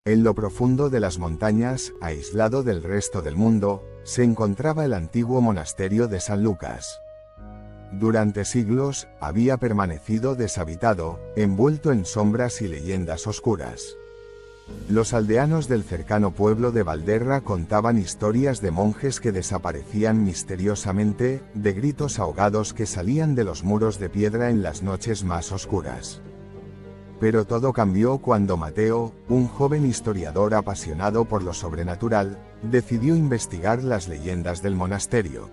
En lo profundo de las montañas, aislado del resto del mundo, se encontraba el antiguo monasterio de San Lucas. Durante siglos, había permanecido deshabitado, envuelto en sombras y leyendas oscuras. Los aldeanos del cercano pueblo de Valderra contaban historias de monjes que desaparecían misteriosamente, de gritos ahogados que salían de los muros de piedra en las noches más oscuras. Pero todo cambió cuando Mateo, un joven historiador apasionado por lo sobrenatural, decidió investigar las leyendas del monasterio.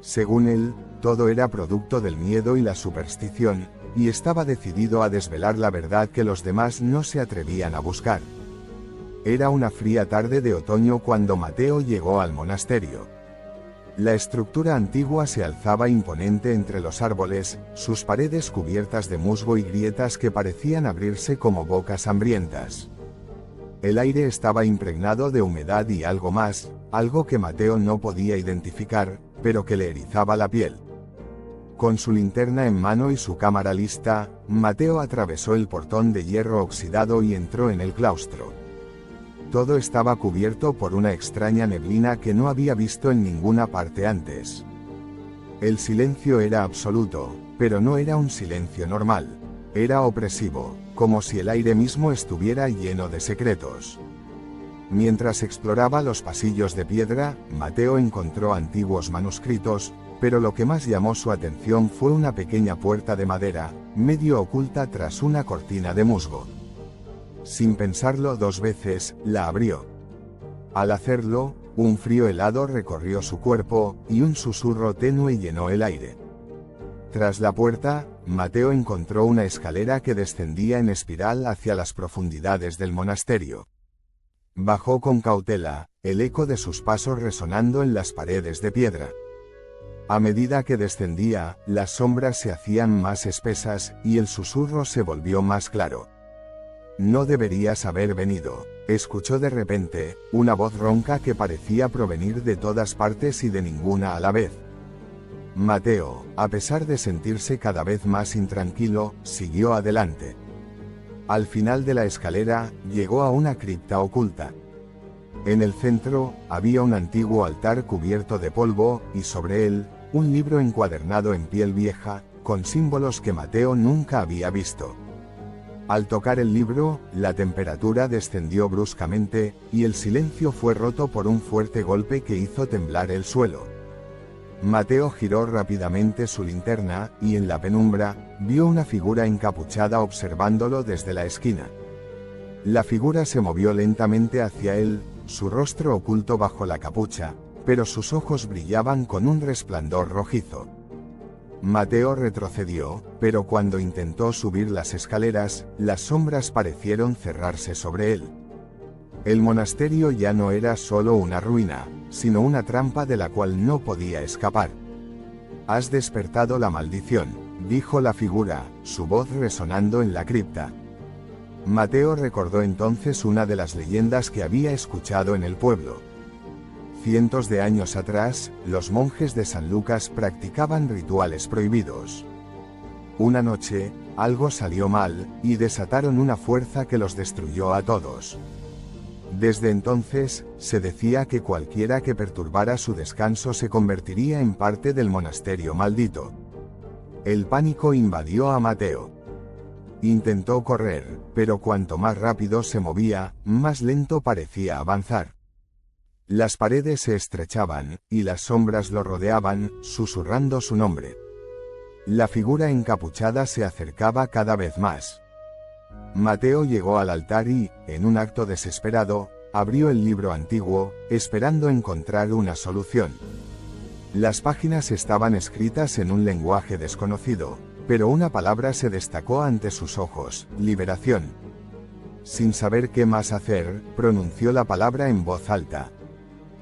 Según él, todo era producto del miedo y la superstición, y estaba decidido a desvelar la verdad que los demás no se atrevían a buscar. Era una fría tarde de otoño cuando Mateo llegó al monasterio. La estructura antigua se alzaba imponente entre los árboles, sus paredes cubiertas de musgo y grietas que parecían abrirse como bocas hambrientas. El aire estaba impregnado de humedad y algo más, algo que Mateo no podía identificar, pero que le erizaba la piel. Con su linterna en mano y su cámara lista, Mateo atravesó el portón de hierro oxidado y entró en el claustro. Todo estaba cubierto por una extraña neblina que no había visto en ninguna parte antes. El silencio era absoluto, pero no era un silencio normal. Era opresivo, como si el aire mismo estuviera lleno de secretos. Mientras exploraba los pasillos de piedra, Mateo encontró antiguos manuscritos, pero lo que más llamó su atención fue una pequeña puerta de madera, medio oculta tras una cortina de musgo. Sin pensarlo dos veces, la abrió. Al hacerlo, un frío helado recorrió su cuerpo, y un susurro tenue llenó el aire. Tras la puerta, Mateo encontró una escalera que descendía en espiral hacia las profundidades del monasterio. Bajó con cautela, el eco de sus pasos resonando en las paredes de piedra. A medida que descendía, las sombras se hacían más espesas, y el susurro se volvió más claro. «No deberías haber venido», escuchó de repente, una voz ronca que parecía provenir de todas partes y de ninguna a la vez. Mateo, a pesar de sentirse cada vez más intranquilo, siguió adelante. Al final de la escalera, llegó a una cripta oculta. En el centro, había un antiguo altar cubierto de polvo, y sobre él, un libro encuadernado en piel vieja, con símbolos que Mateo nunca había visto. Al tocar el libro, la temperatura descendió bruscamente, y el silencio fue roto por un fuerte golpe que hizo temblar el suelo. Mateo giró rápidamente su linterna, y en la penumbra, vio una figura encapuchada observándolo desde la esquina. La figura se movió lentamente hacia él, su rostro oculto bajo la capucha, pero sus ojos brillaban con un resplandor rojizo. Mateo retrocedió, pero cuando intentó subir las escaleras, las sombras parecieron cerrarse sobre él. El monasterio ya no era solo una ruina, sino una trampa de la cual no podía escapar. «Has despertado la maldición», dijo la figura, su voz resonando en la cripta. Mateo recordó entonces una de las leyendas que había escuchado en el pueblo. Cientos de años atrás, los monjes de San Lucas practicaban rituales prohibidos. Una noche, algo salió mal, y desataron una fuerza que los destruyó a todos. Desde entonces, se decía que cualquiera que perturbara su descanso se convertiría en parte del monasterio maldito. El pánico invadió a Mateo. Intentó correr, pero cuanto más rápido se movía, más lento parecía avanzar. Las paredes se estrechaban, y las sombras lo rodeaban, susurrando su nombre. La figura encapuchada se acercaba cada vez más. Mateo llegó al altar y, en un acto desesperado, abrió el libro antiguo, esperando encontrar una solución. Las páginas estaban escritas en un lenguaje desconocido, pero una palabra se destacó ante sus ojos: liberación. Sin saber qué más hacer, pronunció la palabra en voz alta.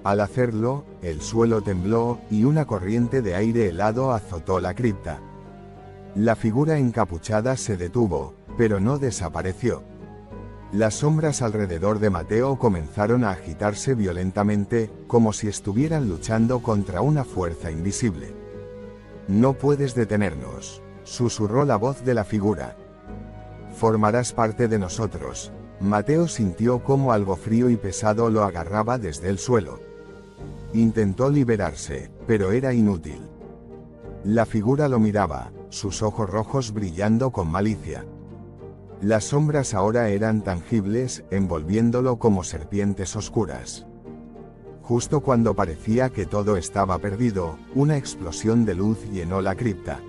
Al hacerlo, el suelo tembló, y una corriente de aire helado azotó la cripta. La figura encapuchada se detuvo, pero no desapareció. Las sombras alrededor de Mateo comenzaron a agitarse violentamente, como si estuvieran luchando contra una fuerza invisible. «No puedes detenernos», susurró la voz de la figura. «Formarás parte de nosotros». Mateo sintió cómo algo frío y pesado lo agarraba desde el suelo. Intentó liberarse, pero era inútil. La figura lo miraba, sus ojos rojos brillando con malicia. Las sombras ahora eran tangibles, envolviéndolo como serpientes oscuras. Justo cuando parecía que todo estaba perdido, una explosión de luz llenó la cripta.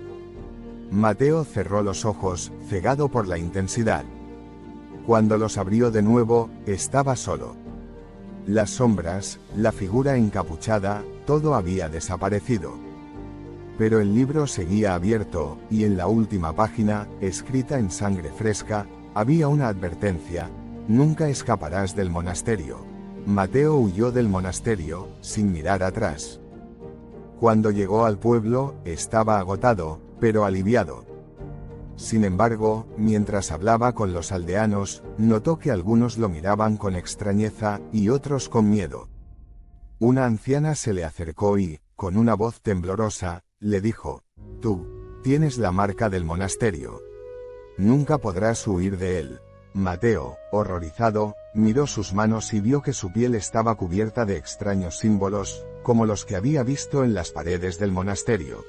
Mateo cerró los ojos, cegado por la intensidad. Cuando los abrió de nuevo, estaba solo. Las sombras, la figura encapuchada, todo había desaparecido. Pero el libro seguía abierto, y en la última página, escrita en sangre fresca, había una advertencia: nunca escaparás del monasterio. Mateo huyó del monasterio, sin mirar atrás. Cuando llegó al pueblo, estaba agotado, pero aliviado. Sin embargo, mientras hablaba con los aldeanos, notó que algunos lo miraban con extrañeza, y otros con miedo. Una anciana se le acercó y, con una voz temblorosa, le dijo: «Tú tienes la marca del monasterio. Nunca podrás huir de él». Mateo, horrorizado, miró sus manos y vio que su piel estaba cubierta de extraños símbolos, como los que había visto en las paredes del monasterio.